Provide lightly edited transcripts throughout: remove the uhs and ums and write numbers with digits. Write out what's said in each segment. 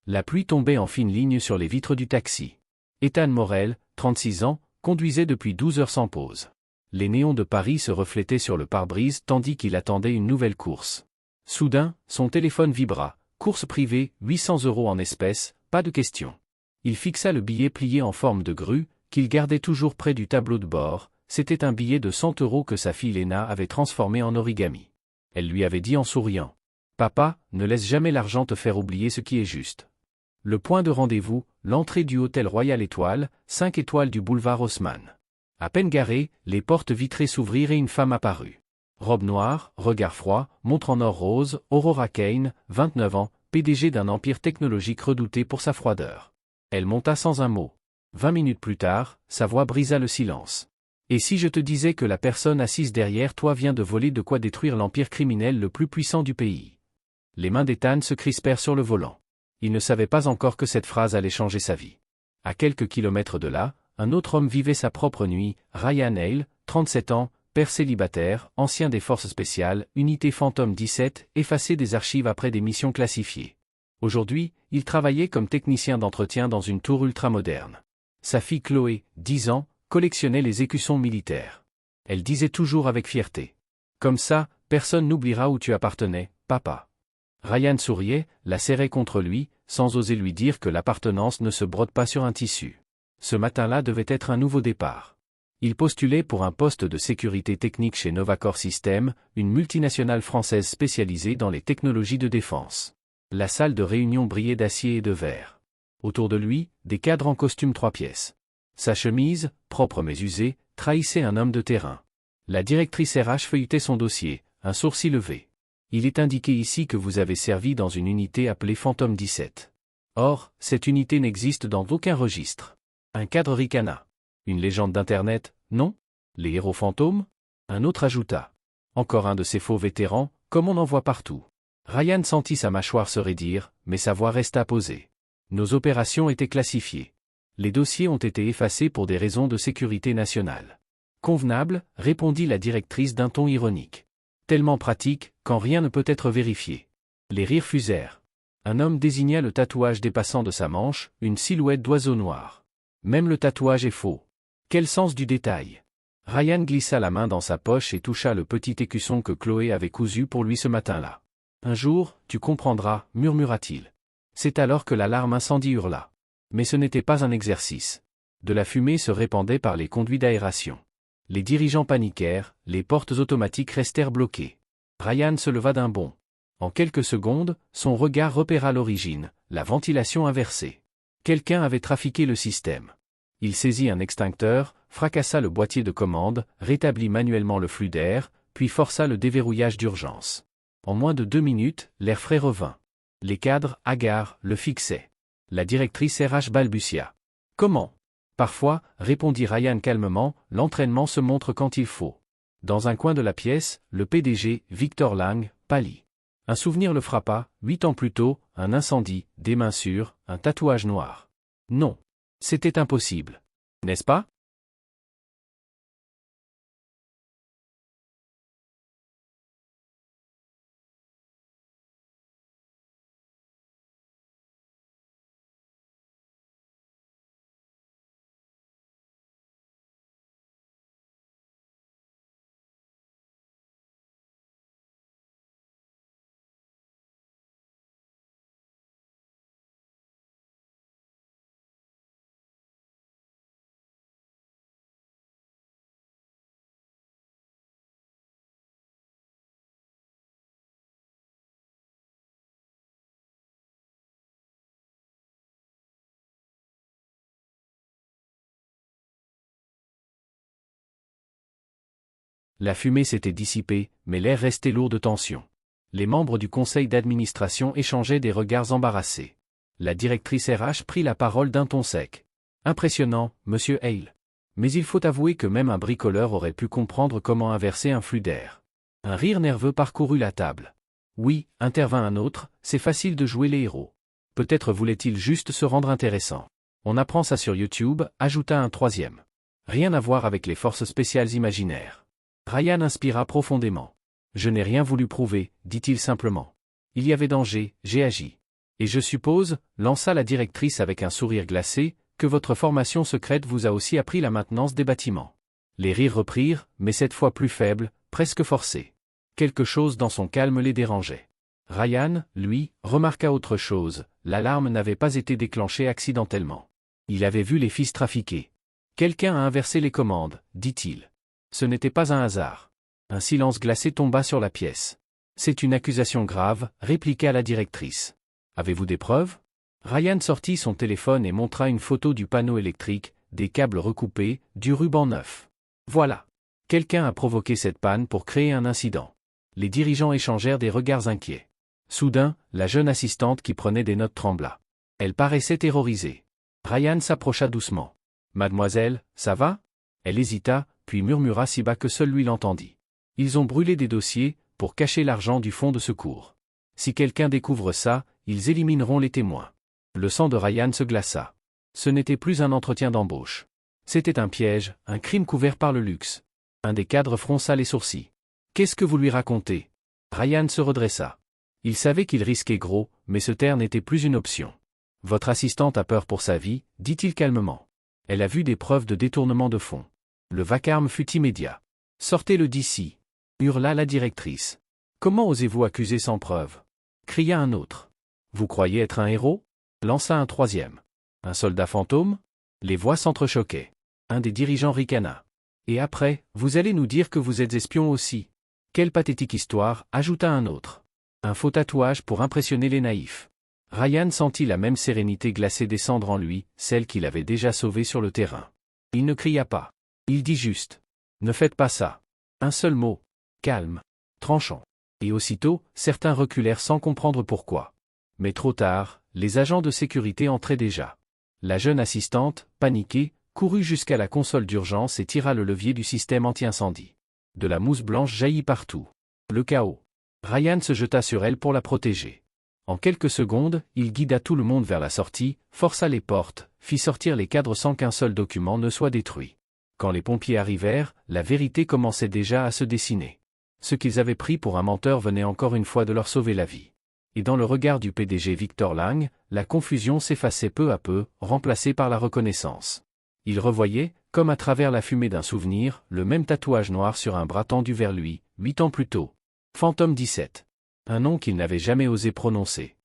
La pluie tombait en fine ligne sur les vitres du taxi. Ethan Morel, 36 ans, conduisait depuis 12 heures sans pause. Les néons de Paris se reflétaient sur le pare-brise tandis qu'il attendait une nouvelle course. Soudain, son téléphone vibra. Course privée, 800 € en espèces, pas de question. Il fixa le billet plié en forme de grue, qu'il gardait toujours près du tableau de bord. C'était un billet de 100 € que sa fille Léna avait transformé en origami. Elle lui avait dit en souriant. « Papa, ne laisse jamais l'argent te faire oublier ce qui est juste. » Le point de rendez-vous, l'entrée du hôtel Royal Étoile, 5 étoiles du boulevard Haussmann. À peine garé, les portes vitrées s'ouvrirent et une femme apparut. Robe noire, regard froid, montre en or rose, Aurora Kane, 29 ans, PDG d'un empire technologique redouté pour sa froideur. Elle monta sans un mot. 20 minutes plus tard, sa voix brisa le silence. « Et si je te disais que la personne assise derrière toi vient de voler de quoi détruire l'empire criminel le plus puissant du pays ?» Les mains d'Ethan se crispèrent sur le volant. Il ne savait pas encore que cette phrase allait changer sa vie. À quelques kilomètres de là, un autre homme vivait sa propre nuit, Ryan Hale, 37 ans, père célibataire, ancien des forces spéciales, unité Phantom 17, effacé des archives après des missions classifiées. Aujourd'hui, il travaillait comme technicien d'entretien dans une tour ultramoderne. Sa fille Chloé, 10 ans, collectionnait les écussons militaires. Elle disait toujours avec fierté. « Comme ça, personne n'oubliera où tu appartenais, papa. » Ryan souriait, la serrait contre lui, sans oser lui dire que l'appartenance ne se brode pas sur un tissu. Ce matin-là devait être un nouveau départ. Il postulait pour un poste de sécurité technique chez Novacor Systems, une multinationale française spécialisée dans les technologies de défense. La salle de réunion brillait d'acier et de verre. Autour de lui, des cadres en costume 3 pièces. Sa chemise, propre mais usée, trahissait un homme de terrain. La directrice RH feuilletait son dossier, un sourcil levé. Il est indiqué ici que vous avez servi dans une unité appelée Phantom 17. Or, cette unité n'existe dans aucun registre. Un cadre ricana. Une légende d'Internet, non? Les héros fantômes? Un autre ajouta. Encore un de ces faux vétérans, comme on en voit partout. Ryan sentit sa mâchoire se raidir, mais sa voix resta posée. Nos opérations étaient classifiées. Les dossiers ont été effacés pour des raisons de sécurité nationale. Convenable, répondit la directrice d'un ton ironique. Tellement pratique, quand rien ne peut être vérifié. Les rires fusèrent. Un homme désigna le tatouage dépassant de sa manche, une silhouette d'oiseau noir. Même le tatouage est faux. Quel sens du détail? Ryan glissa la main dans sa poche et toucha le petit écusson que Chloé avait cousu pour lui ce matin-là. Un jour, tu comprendras, murmura-t-il. C'est alors que l'alarme incendie hurla. Mais ce n'était pas un exercice. De la fumée se répandait par les conduits d'aération. Les dirigeants paniquèrent, les portes automatiques restèrent bloquées. Ryan se leva d'un bond. En quelques secondes, son regard repéra l'origine, la ventilation inversée. Quelqu'un avait trafiqué le système. Il saisit un extincteur, fracassa le boîtier de commande, rétablit manuellement le flux d'air, puis força le déverrouillage d'urgence. En moins de 2 minutes, l'air frais revint. Les cadres, hagards, le fixaient. La directrice RH balbutia. « Comment ?» Parfois, répondit Ryan calmement, l'entraînement se montre quand il faut. Dans un coin de la pièce, le PDG, Victor Lang, pâlit. Un souvenir le frappa, 8 ans plus tôt, un incendie, des mains sûres, un tatouage noir. Non. C'était impossible. N'est-ce pas? La fumée s'était dissipée, mais l'air restait lourd de tension. Les membres du conseil d'administration échangeaient des regards embarrassés. La directrice RH prit la parole d'un ton sec. « Impressionnant, monsieur Hale. Mais il faut avouer que même un bricoleur aurait pu comprendre comment inverser un flux d'air. » Un rire nerveux parcourut la table. « Oui, intervint un autre, c'est facile de jouer les héros. Peut-être voulait-il juste se rendre intéressant. On apprend ça sur YouTube, ajouta un troisième. Rien à voir avec les forces spéciales imaginaires. » Ryan inspira profondément. « Je n'ai rien voulu prouver, dit-il simplement. Il y avait danger, j'ai agi. Et je suppose, lança la directrice avec un sourire glacé, que votre formation secrète vous a aussi appris la maintenance des bâtiments. Les rires reprirent, mais cette fois plus faibles, presque forcés. Quelque chose dans son calme les dérangeait. Ryan, lui, remarqua autre chose, l'alarme n'avait pas été déclenchée accidentellement. Il avait vu les fils trafiquer. Quelqu'un a inversé les commandes, dit-il. Ce n'était pas un hasard. Un silence glacé tomba sur la pièce. C'est une accusation grave, répliqua la directrice. Avez-vous des preuves? Ryan sortit son téléphone et montra une photo du panneau électrique, des câbles recoupés, du ruban neuf. Voilà. Quelqu'un a provoqué cette panne pour créer un incident. Les dirigeants échangèrent des regards inquiets. Soudain, la jeune assistante qui prenait des notes trembla. Elle paraissait terrorisée. Ryan s'approcha doucement. Mademoiselle, ça va? Elle hésita, puis murmura si bas que seul lui l'entendit. Ils ont brûlé des dossiers, pour cacher l'argent du fonds de secours. Si quelqu'un découvre ça, ils élimineront les témoins. Le sang de Ryan se glaça. Ce n'était plus un entretien d'embauche. C'était un piège, un crime couvert par le luxe. Un des cadres fronça les sourcils. Qu'est-ce que vous lui racontez? Ryan se redressa. Il savait qu'il risquait gros, mais se taire n'était plus une option. Votre assistante a peur pour sa vie, dit-il calmement. Elle a vu des preuves de détournement de fonds. Le vacarme fut immédiat. Sortez-le d'ici, hurla la directrice. Comment osez-vous accuser sans preuve? Cria un autre. Vous croyez être un héros? Lança un troisième. Un soldat fantôme? Les voix s'entrechoquaient. Un des dirigeants ricana. Et après, vous allez nous dire que vous êtes espion aussi. Quelle pathétique histoire, ajouta un autre. Un faux tatouage pour impressionner les naïfs. Ryan sentit la même sérénité glacée descendre en lui, celle qu'il avait déjà sauvée sur le terrain. Il ne cria pas. Il dit juste. Ne faites pas ça. Un seul mot. Calme. Tranchant. Et aussitôt, certains reculèrent sans comprendre pourquoi. Mais trop tard, les agents de sécurité entraient déjà. La jeune assistante, paniquée, courut jusqu'à la console d'urgence et tira le levier du système anti-incendie. De la mousse blanche jaillit partout. Le chaos. Ryan se jeta sur elle pour la protéger. En quelques secondes, il guida tout le monde vers la sortie, força les portes, fit sortir les cadres sans qu'un seul document ne soit détruit. Quand les pompiers arrivèrent, la vérité commençait déjà à se dessiner. Ce qu'ils avaient pris pour un menteur venait encore une fois de leur sauver la vie. Et dans le regard du PDG Victor Lang, la confusion s'effaçait peu à peu, remplacée par la reconnaissance. Il revoyait, comme à travers la fumée d'un souvenir, le même tatouage noir sur un bras tendu vers lui, 8 ans plus tôt. Phantom 17. Un nom qu'il n'avait jamais osé prononcer.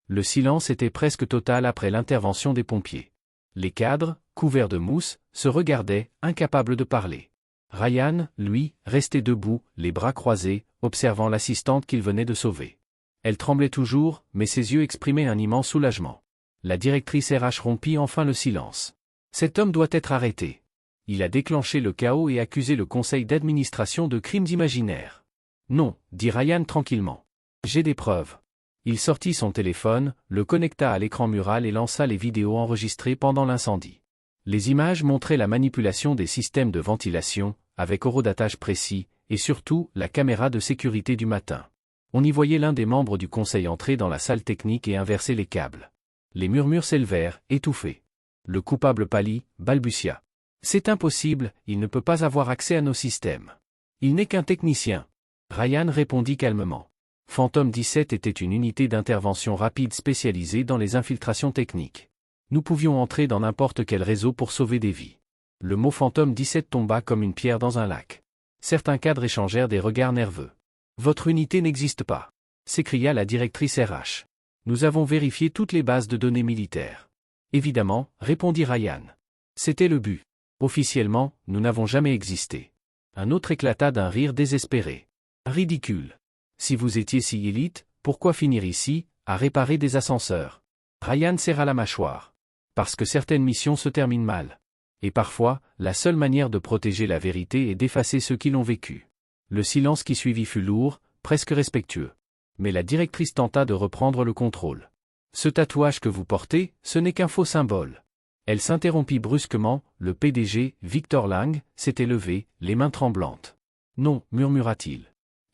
Le silence était presque total après l'intervention des pompiers. Les cadres, couverts de mousse, se regardaient, incapables de parler. Ryan, lui, restait debout, les bras croisés, observant l'assistante qu'il venait de sauver. Elle tremblait toujours, mais ses yeux exprimaient un immense soulagement. La directrice RH rompit enfin le silence. Cet homme doit être arrêté. Il a déclenché le chaos et accusé le conseil d'administration de crimes imaginaires. Non, dit Ryan tranquillement. J'ai des preuves. Il sortit son téléphone, le connecta à l'écran mural et lança les vidéos enregistrées pendant l'incendie. Les images montraient la manipulation des systèmes de ventilation, avec horodatage précis, et surtout, la caméra de sécurité du matin. On y voyait l'un des membres du conseil entrer dans la salle technique et inverser les câbles. Les murmures s'élevèrent, étouffés. Le coupable pâlit, balbutia. « C'est impossible, il ne peut pas avoir accès à nos systèmes. Il n'est qu'un technicien. » Ryan répondit calmement. Phantom 17 était une unité d'intervention rapide spécialisée dans les infiltrations techniques. Nous pouvions entrer dans n'importe quel réseau pour sauver des vies. Le mot Phantom 17 tomba comme une pierre dans un lac. Certains cadres échangèrent des regards nerveux. « Votre unité n'existe pas !» s'écria la directrice RH. « Nous avons vérifié toutes les bases de données militaires. » « Évidemment, répondit Ryan. C'était le but. Officiellement, nous n'avons jamais existé. » Un autre éclata d'un rire désespéré. « Ridicule. Si vous étiez si élite, pourquoi finir ici, à réparer des ascenseurs ?» Ryan serra la mâchoire. « Parce que certaines missions se terminent mal. Et parfois, la seule manière de protéger la vérité est d'effacer ceux qui l'ont vécu. » Le silence qui suivit fut lourd, presque respectueux. Mais la directrice tenta de reprendre le contrôle. « Ce tatouage que vous portez, ce n'est qu'un faux symbole. » Elle s'interrompit brusquement, le PDG, Victor Lang, s'était levé, les mains tremblantes. « Non, murmura-t-il. »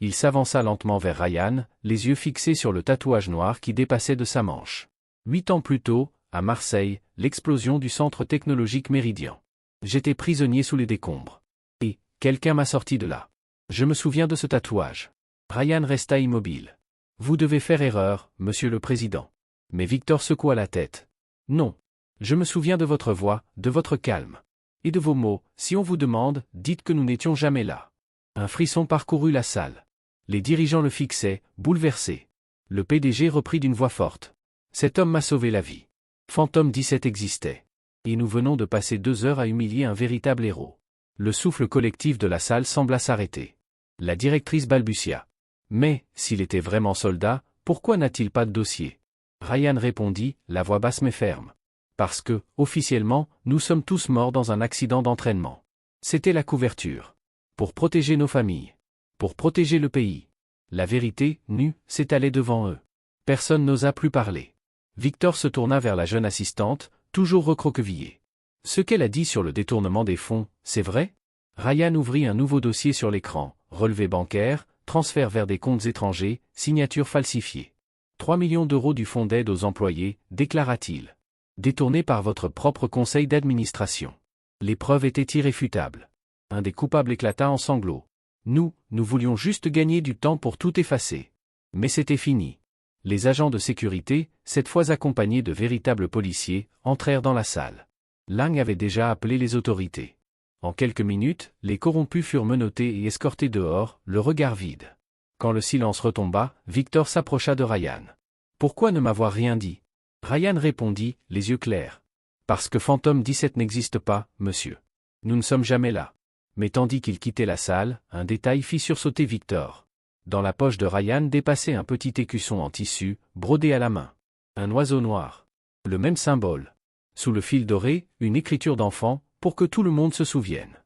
Il s'avança lentement vers Ryan, les yeux fixés sur le tatouage noir qui dépassait de sa manche. 8 ans plus tôt, à Marseille, l'explosion du centre technologique Méridien. J'étais prisonnier sous les décombres. Et, quelqu'un m'a sorti de là. Je me souviens de ce tatouage. Ryan resta immobile. « Vous devez faire erreur, monsieur le président. » Mais Victor secoua la tête. « Non. Je me souviens de votre voix, de votre calme. Et de vos mots, si on vous demande, dites que nous n'étions jamais là. » Un frisson parcourut la salle. Les dirigeants le fixaient, bouleversés. Le PDG reprit d'une voix forte. « Cet homme m'a sauvé la vie. Phantom 17 existait. Et nous venons de passer 2 heures à humilier un véritable héros. » Le souffle collectif de la salle sembla s'arrêter. La directrice balbutia. « Mais, s'il était vraiment soldat, pourquoi n'a-t-il pas de dossier ?» Ryan répondit, la voix basse mais ferme. « Parce que, officiellement, nous sommes tous morts dans un accident d'entraînement. C'était la couverture. Pour protéger nos familles. Pour protéger le pays. » La vérité, nue, s'étalait devant eux. Personne n'osa plus parler. Victor se tourna vers la jeune assistante, toujours recroquevillée. « Ce qu'elle a dit sur le détournement des fonds, c'est vrai ?» Ryan ouvrit un nouveau dossier sur l'écran, relevé bancaire, transfert vers des comptes étrangers, signature falsifiée. 3 millions d'euros du fonds d'aide aux employés, déclara-t-il. Détourné par votre propre conseil d'administration. Les preuves étaient irréfutables. Un des coupables éclata en sanglots. Nous voulions juste gagner du temps pour tout effacer. Mais c'était fini. Les agents de sécurité, cette fois accompagnés de véritables policiers, entrèrent dans la salle. Lang avait déjà appelé les autorités. En quelques minutes, les corrompus furent menottés et escortés dehors, le regard vide. Quand le silence retomba, Victor s'approcha de Ryan. « Pourquoi ne m'avoir rien dit ?» Ryan répondit, les yeux clairs. « Parce que Phantom 17 n'existe pas, monsieur. Nous ne sommes jamais là. » Mais tandis qu'il quittait la salle, un détail fit sursauter Victor. Dans la poche de Ryan dépassait un petit écusson en tissu, brodé à la main. Un oiseau noir. Le même symbole. Sous le fil doré, une écriture d'enfant, pour que tout le monde se souvienne.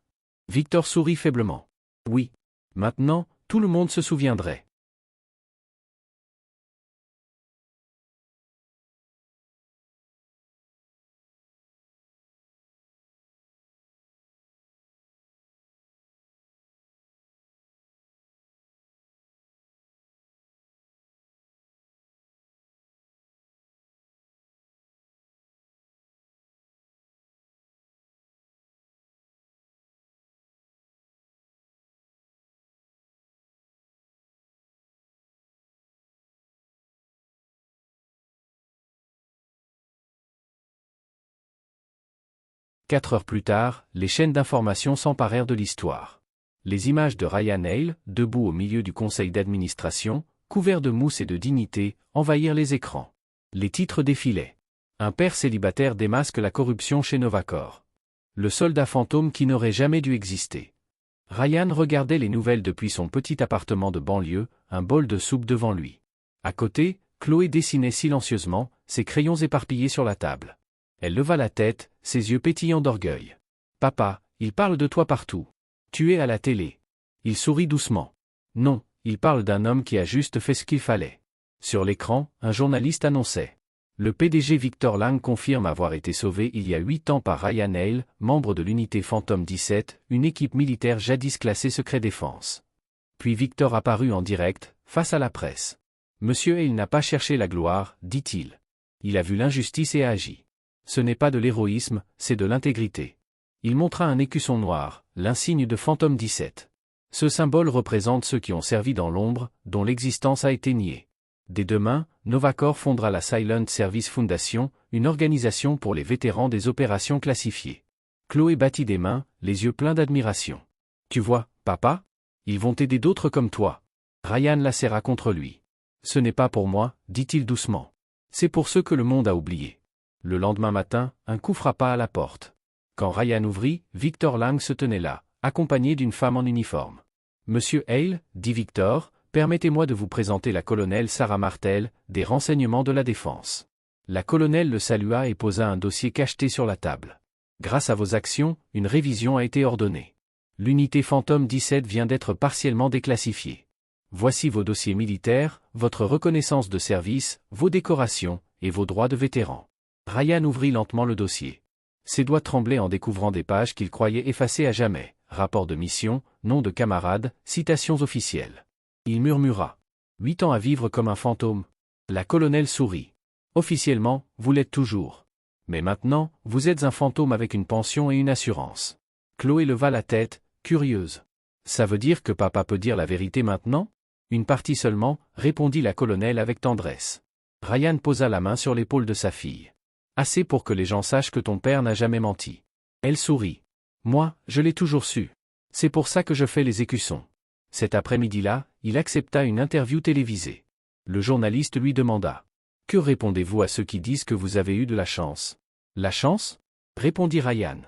Victor sourit faiblement. Oui. Maintenant, tout le monde se souviendrait. Quatre heures plus tard, les chaînes d'information s'emparèrent de l'histoire. Les images de Ryan Hale, debout au milieu du conseil d'administration, couvert de mousse et de dignité, envahirent les écrans. Les titres défilaient. Un père célibataire démasque la corruption chez Novacor. Le soldat fantôme qui n'aurait jamais dû exister. Ryan regardait les nouvelles depuis son petit appartement de banlieue, un bol de soupe devant lui. À côté, Chloé dessinait silencieusement, ses crayons éparpillés sur la table. Elle leva la tête, ses yeux pétillants d'orgueil. « Papa, il parle de toi partout. Tu es à la télé. » Il sourit doucement. « Non, il parle d'un homme qui a juste fait ce qu'il fallait. Sur l'écran, un journaliste annonçait. Le PDG Victor Lang confirme avoir été sauvé il y a 8 ans par Ryan Hale, membre de l'unité Phantom 17, une équipe militaire jadis classée secret défense. Puis Victor apparut en direct, face à la presse. Monsieur Hale n'a pas cherché la gloire, dit-il. Il a vu l'injustice et a agi. Ce n'est pas de l'héroïsme, c'est de l'intégrité. Il montra un écusson noir, l'insigne de Phantom 17. Ce symbole représente ceux qui ont servi dans l'ombre, dont l'existence a été niée. Dès demain, Novacor fondera la Silent Service Foundation, une organisation pour les vétérans des opérations classifiées. Chloé battit des mains, les yeux pleins d'admiration. Tu vois, papa? Ils vont aider d'autres comme toi. Ryan la serra contre lui. Ce n'est pas pour moi, dit-il doucement. C'est pour ceux que le monde a oubliés. Le lendemain matin, un coup frappa à la porte. Quand Ryan ouvrit, Victor Lang se tenait là, accompagné d'une femme en uniforme. Monsieur Hale, dit Victor, permettez-moi de vous présenter la colonelle Sarah Martel, des renseignements de la défense. La colonelle le salua et posa un dossier cacheté sur la table. Grâce à vos actions, une révision a été ordonnée. L'unité Phantom 17 vient d'être partiellement déclassifiée. Voici vos dossiers militaires, votre reconnaissance de service, vos décorations, et vos droits de vétéran. Ryan ouvrit lentement le dossier. Ses doigts tremblaient en découvrant des pages qu'il croyait effacées à jamais. Rapport de mission, nom de camarade, citations officielles. Il murmura. 8 ans à vivre comme un fantôme. La colonelle sourit. Officiellement, vous l'êtes toujours. Mais maintenant, vous êtes un fantôme avec une pension et une assurance. Chloé leva la tête, curieuse. Ça veut dire que papa peut dire la vérité maintenant? Une partie seulement, répondit la colonelle avec tendresse. Ryan posa la main sur l'épaule de sa fille. Assez pour que les gens sachent que ton père n'a jamais menti. Elle sourit. Moi, je l'ai toujours su. C'est pour ça que je fais les écussons. Cet après-midi-là, il accepta une interview télévisée. Le journaliste lui demanda. Que répondez-vous à ceux qui disent que vous avez eu de la chance? La chance? Répondit Ryan.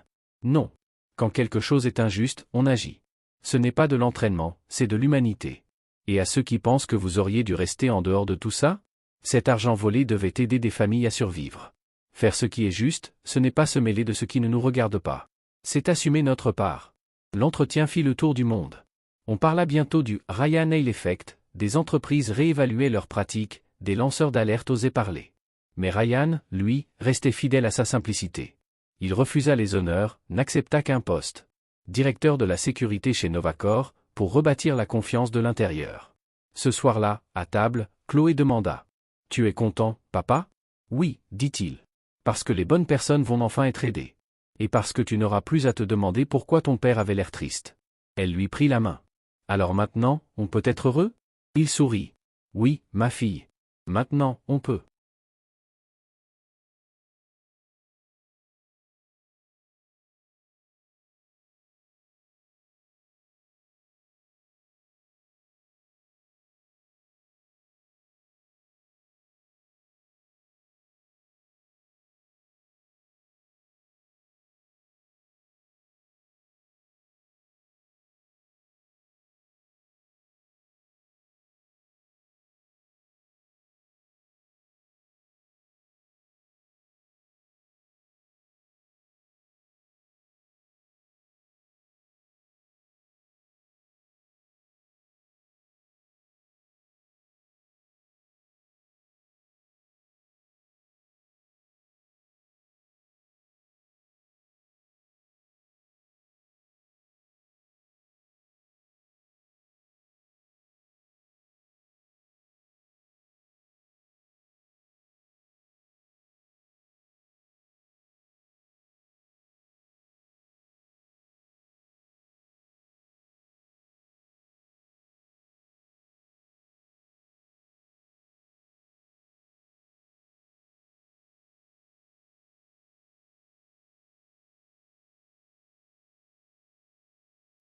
Non. Quand quelque chose est injuste, on agit. Ce n'est pas de l'entraînement, c'est de l'humanité. Et à ceux qui pensent que vous auriez dû rester en dehors de tout ça? Cet argent volé devait aider des familles à survivre. Faire ce qui est juste, ce n'est pas se mêler de ce qui ne nous regarde pas. C'est assumer notre part. L'entretien fit le tour du monde. On parla bientôt du Ryan Hale Effect, des entreprises réévaluaient leurs pratiques, des lanceurs d'alerte osaient parler. Mais Ryan, lui, restait fidèle à sa simplicité. Il refusa les honneurs, n'accepta qu'un poste. Directeur de la sécurité chez Novacor, pour rebâtir la confiance de l'intérieur. Ce soir-là, à table, Chloé demanda. « Tu es content, papa ?» « Oui, dit-il. Parce que les bonnes personnes vont enfin être aidées. Et parce que tu n'auras plus à te demander pourquoi ton père avait l'air triste. » Elle lui prit la main. « Alors maintenant, on peut être heureux ?» Il sourit. « Oui, ma fille. Maintenant, on peut. »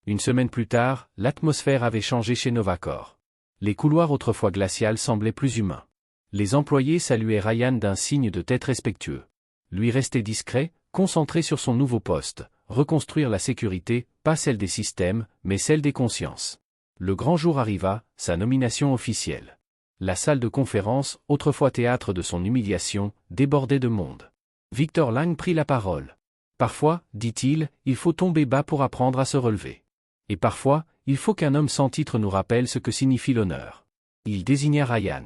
Une semaine plus tard, l'atmosphère avait changé chez Novacor. Les couloirs autrefois glaciales semblaient plus humains. Les employés saluaient Ryan d'un signe de tête respectueux. Lui restait discret, concentré sur son nouveau poste, reconstruire la sécurité, pas celle des systèmes, mais celle des consciences. Le grand jour arriva, sa nomination officielle. La salle de conférence, autrefois théâtre de son humiliation, débordait de monde. Victor Lang prit la parole. Parfois, dit-il, il faut tomber bas pour apprendre à se relever. Et parfois, il faut qu'un homme sans titre nous rappelle ce que signifie l'honneur. Il désigna Ryan.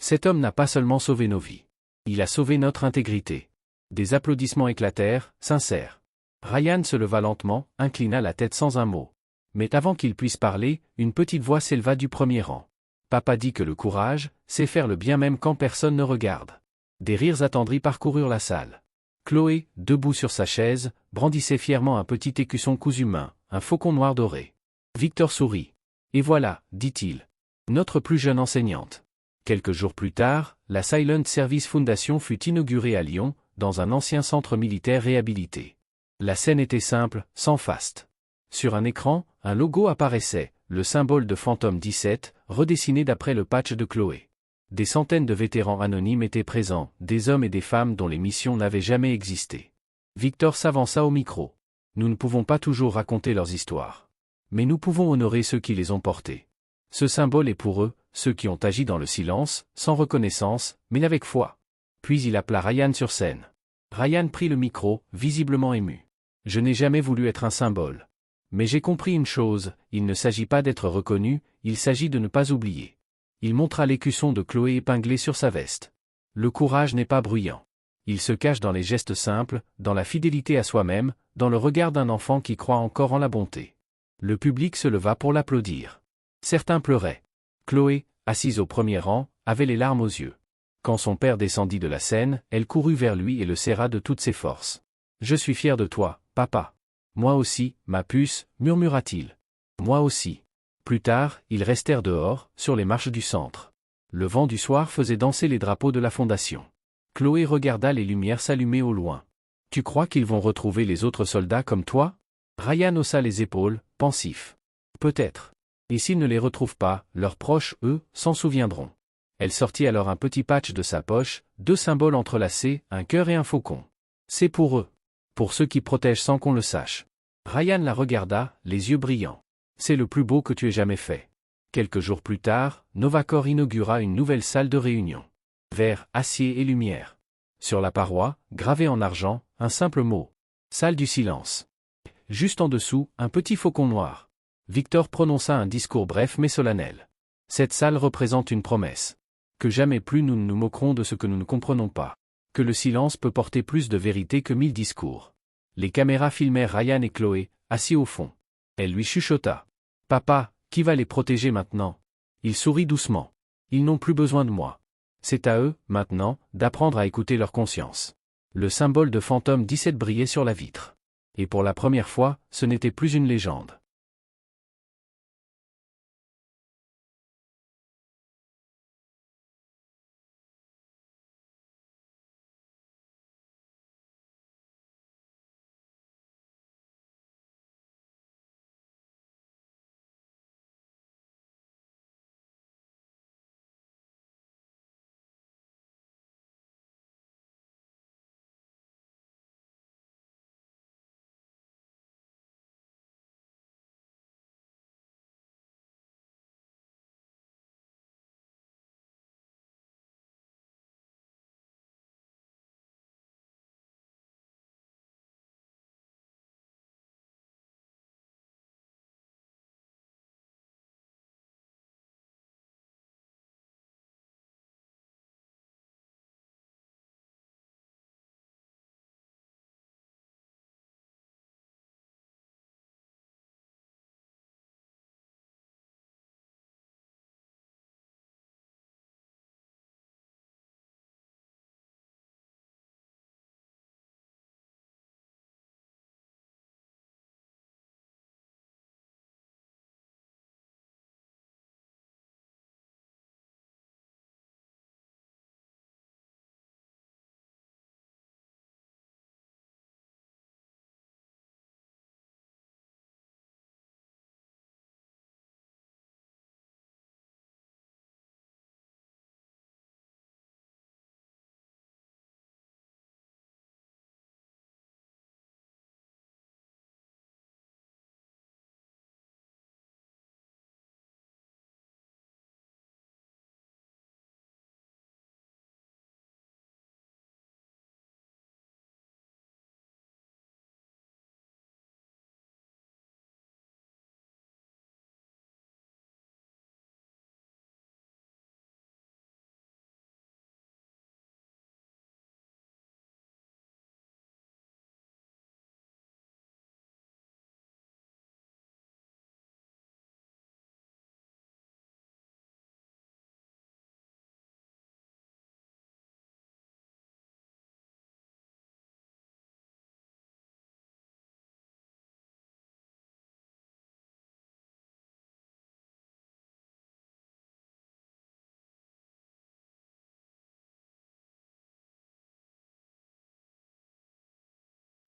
Cet homme n'a pas seulement sauvé nos vies. Il a sauvé notre intégrité. Des applaudissements éclatèrent, sincères. Ryan se leva lentement, inclina la tête sans un mot. Mais avant qu'il puisse parler, une petite voix s'éleva du premier rang. Papa dit que le courage, c'est faire le bien même quand personne ne regarde. Des rires attendris parcoururent la salle. Chloé, debout sur sa chaise, brandissait fièrement un petit écusson cousu main, un faucon noir doré. Victor sourit. Et voilà, dit-il. Notre plus jeune enseignante. Quelques jours plus tard, la Silent Service Foundation fut inaugurée à Lyon, dans un ancien centre militaire réhabilité. La scène était simple, sans faste. Sur un écran, un logo apparaissait, le symbole de Phantom 17, redessiné d'après le patch de Chloé. Des centaines de vétérans anonymes étaient présents, des hommes et des femmes dont les missions n'avaient jamais existé. Victor s'avança au micro. Nous ne pouvons pas toujours raconter leurs histoires. Mais nous pouvons honorer ceux qui les ont portés. Ce symbole est pour eux, ceux qui ont agi dans le silence, sans reconnaissance, mais avec foi. Puis il appela Ryan sur scène. Ryan prit le micro, visiblement ému. Je n'ai jamais voulu être un symbole. Mais j'ai compris une chose, il ne s'agit pas d'être reconnu, il s'agit de ne pas oublier. Il montra l'écusson de Chloé épinglé sur sa veste. Le courage n'est pas bruyant. Il se cache dans les gestes simples, dans la fidélité à soi-même, dans le regard d'un enfant qui croit encore en la bonté. Le public se leva pour l'applaudir. Certains pleuraient. Chloé, assise au premier rang, avait les larmes aux yeux. Quand son père descendit de la scène, elle courut vers lui et le serra de toutes ses forces. « Je suis fier de toi, papa. »« Moi aussi, ma puce, » murmura-t-il. « Moi aussi. » Plus tard, ils restèrent dehors, sur les marches du centre. Le vent du soir faisait danser les drapeaux de la fondation. Chloé regarda les lumières s'allumer au loin. « Tu crois qu'ils vont retrouver les autres soldats comme toi ?» Ryan haussa les épaules, pensif. « Peut-être. Et s'ils ne les retrouvent pas, leurs proches, eux, s'en souviendront. » Elle sortit alors un petit patch de sa poche, 2 symboles entrelacés, un cœur et un faucon. « C'est pour eux. Pour ceux qui protègent sans qu'on le sache. » Ryan la regarda, les yeux brillants. « C'est le plus beau que tu aies jamais fait. » Quelques jours plus tard, Novacor inaugura une nouvelle salle de réunion. Verre, acier et lumière. Sur la paroi, gravé en argent, un simple mot. Salle du silence. Juste en dessous, un petit faucon noir. Victor prononça un discours bref mais solennel. Cette salle représente une promesse. Que jamais plus nous ne nous moquerons de ce que nous ne comprenons pas. Que le silence peut porter plus de vérité que 1000 discours. Les caméras filmèrent Ryan et Chloé, assis au fond. Elle lui chuchota. « Papa, qui va les protéger maintenant ?» Il sourit doucement. « Ils n'ont plus besoin de moi. C'est à eux, maintenant, d'apprendre à écouter leur conscience. » Le symbole de Phantom 17 brillait sur la vitre. Et pour la première fois, ce n'était plus une légende.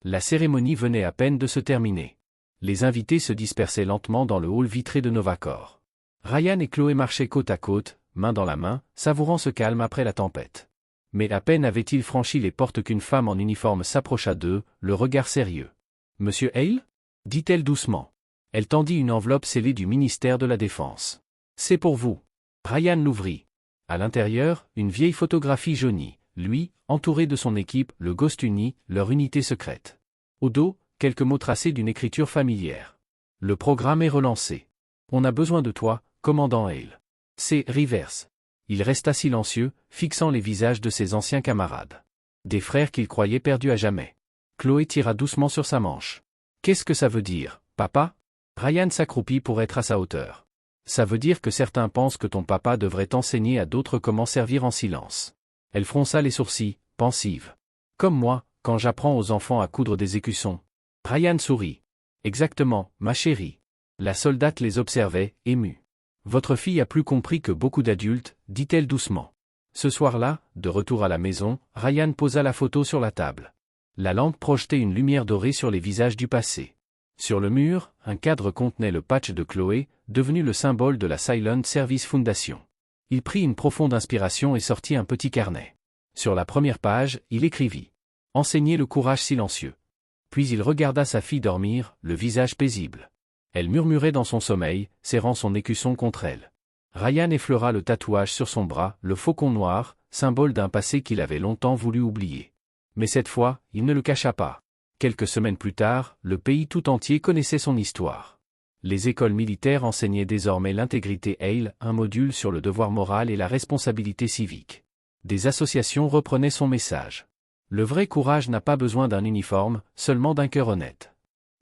La cérémonie venait à peine de se terminer. Les invités se dispersaient lentement dans le hall vitré de Novacor. Ryan et Chloé marchaient côte à côte, main dans la main, savourant ce calme après la tempête. Mais à peine avaient-ils franchi les portes qu'une femme en uniforme s'approcha d'eux, le regard sérieux. « Monsieur Hale » dit-elle doucement. Elle tendit une enveloppe scellée du ministère de la Défense. « C'est pour vous. » Ryan l'ouvrit. À l'intérieur, une vieille photographie jaunie, lui, entouré de son équipe, le Ghost Uni, leur unité secrète. Au dos, quelques mots tracés d'une écriture familière. « Le programme est relancé. On a besoin de toi, commandant Hale. » C'est Rivers. Il resta silencieux, fixant les visages de ses anciens camarades. Des frères qu'il croyait perdus à jamais. Chloé tira doucement sur sa manche. « Qu'est-ce que ça veut dire, papa ?» Ryan s'accroupit pour être à sa hauteur. « Ça veut dire que certains pensent que ton papa devrait enseigner à d'autres comment servir en silence. » Elle fronça les sourcils, pensive. « Comme moi, quand j'apprends aux enfants à coudre des écussons. » Ryan sourit. « Exactement, ma chérie. » La soldate les observait, émue. « Votre fille a plus compris que beaucoup d'adultes, dit-elle doucement. » Ce soir-là, de retour à la maison, Ryan posa la photo sur la table. La lampe projetait une lumière dorée sur les visages du passé. Sur le mur, un cadre contenait le patch de Chloé, devenu le symbole de la Silent Service Foundation. Il prit une profonde inspiration et sortit un petit carnet. Sur la première page, il écrivit « Enseigner le courage silencieux ». Puis il regarda sa fille dormir, le visage paisible. Elle murmurait dans son sommeil, serrant son écusson contre elle. Ryan effleura le tatouage sur son bras, le faucon noir, symbole d'un passé qu'il avait longtemps voulu oublier. Mais cette fois, il ne le cacha pas. Quelques semaines plus tard, le pays tout entier connaissait son histoire. Les écoles militaires enseignaient désormais l'intégrité Hale, un module sur le devoir moral et la responsabilité civique. Des associations reprenaient son message. Le vrai courage n'a pas besoin d'un uniforme, seulement d'un cœur honnête.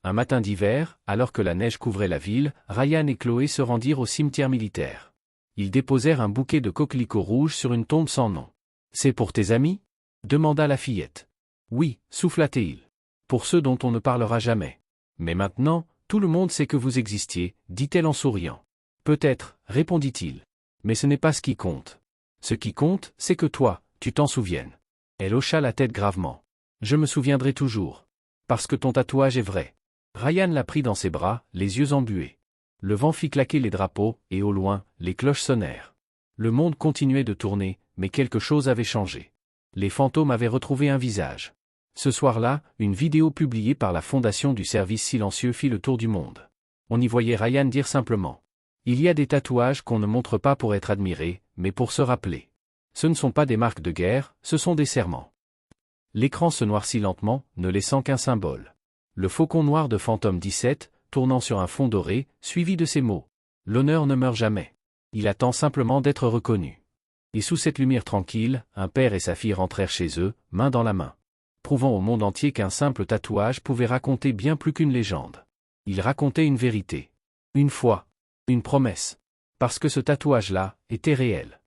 Un matin d'hiver, alors que la neige couvrait la ville, Ryan et Chloé se rendirent au cimetière militaire. Ils déposèrent un bouquet de coquelicots rouges sur une tombe sans nom. « C'est pour tes amis » demanda la fillette. « Oui, souffla-t-il. Pour ceux dont on ne parlera jamais. Mais maintenant, tout le monde sait que vous existiez, dit-elle en souriant. Peut-être, répondit-il. Mais ce n'est pas ce qui compte. Ce qui compte, c'est que toi, tu t'en souviennes. Elle hocha la tête gravement. Je me souviendrai toujours. Parce que ton tatouage est vrai. Ryan la prit dans ses bras, les yeux embués. Le vent fit claquer les drapeaux, et au loin, les cloches sonnèrent. Le monde continuait de tourner, mais quelque chose avait changé. Les fantômes avaient retrouvé un visage. Ce soir-là, une vidéo publiée par la Fondation du Service Silencieux fit le tour du monde. On y voyait Ryan dire simplement « Il y a des tatouages qu'on ne montre pas pour être admirés, mais pour se rappeler. Ce ne sont pas des marques de guerre, ce sont des serments. » L'écran se noircit lentement, ne laissant qu'un symbole. Le faucon noir de Phantom 17, tournant sur un fond doré, suivi de ces mots. L'honneur ne meurt jamais. Il attend simplement d'être reconnu. Et sous cette lumière tranquille, un père et sa fille rentrèrent chez eux, main dans la main. Prouvant au monde entier qu'un simple tatouage pouvait raconter bien plus qu'une légende. Il racontait une vérité. Une foi. Une promesse. Parce que ce tatouage-là était réel.